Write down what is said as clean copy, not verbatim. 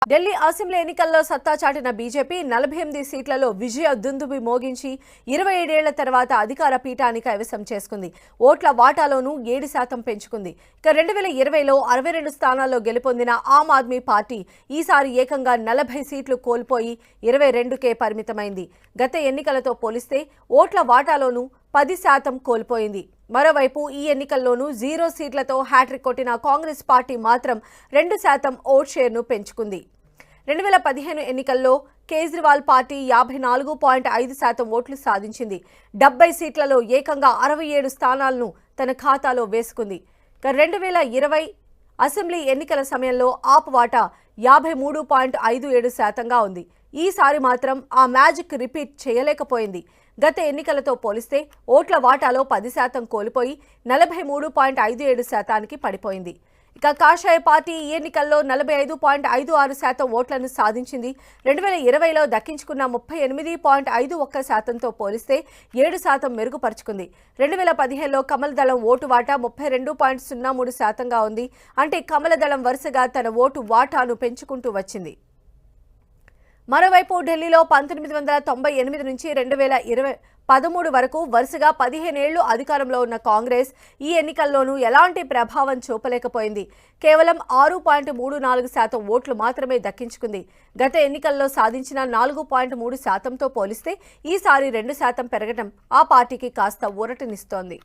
Delhi assembly ఎన్నికల్లో సత్తా చాటిన బీజేపీ 48 సీట్లలో విజయ దుందుబి మోగించి 27 ఏళ్ల తర్వాత అధికార పీఠాన్ని కైవసం చేసుకుంది. ఓట్ల వాటాలోనూ 7% పెంచుకుంది. ఇక 2020లో 62 స్థానాల్లో గెలుపొందిన ఆమ్ ఆద్మీ పార్టీ ఈసారి ఏకంగా 40 సీట్లు కోల్పోయి 22కే పరిమితమైంది. గత ఎన్నికలతో పోలిస్తే ఓట్ల వాటాలోనూ 10% కోల్పోయింది. మరోవైపు ఈ ఎన్నికల్లోనూ 0 సీట్లతో హ్యాట్రిక్ కొట్టిన కాంగ్రెస్ పార్టీ మాత్రం 2% ఓట్ షేర్ను పెంచుకుంది. 2015 ఎన్నికల్లో కేజ్రీవాల్ పార్టీ 54.5% ఓట్లు సాధించింది. 70 సీట్లలో ఏకంగా 67 స్థానాలను తన ఖాతాలో వేసుకుంది. 2020 అసెంబ్లీ ఎన్నికల సమయంలో ఆప్ వాటా 53.57%గా ఉంది. ఈసారి మాత్రం ఆ మ్యాజిక్ రిపీట్ చేయలేకపోయింది. గత ఎన్నికలతో పోలిస్తే ఓట్ల వాటాలో 10% కోల్పోయి 43.57%కి పడిపోయింది. ఇక కాషాయ పార్టీ ఈ ఎన్నికల్లో 45.56% ఓట్లను సాధించింది. 2020లో దక్కించుకున్న 38.51%తో పోలిస్తే 7% మెరుగుపరుచుకుంది. 2015లో కమల దళం ఓటు వాటా 32.03%గా ఉంది. అంటే కమల దళం వరుసగా తన ఓటు వాటాను పెంచుకుంటూ వచ్చింది. మరోవైపు ఢిల్లీలో 1998 నుంచి 2013 వరకు వరుసగా 15 ఏళ్లు అధికారంలో ఉన్న కాంగ్రెస్ ఈ ఎన్నికల్లోనూ ఎలాంటి ప్రభావం చూపలేకపోయింది. కేవలం 6.34% ఓట్లు మాత్రమే దక్కించుకుంది. గత ఎన్నికల్లో సాధించిన 4.3%తో పోలిస్తే ఈసారి 2% పెరగడం ఆ పార్టీకి కాస్త ఊరటనిస్తోంది.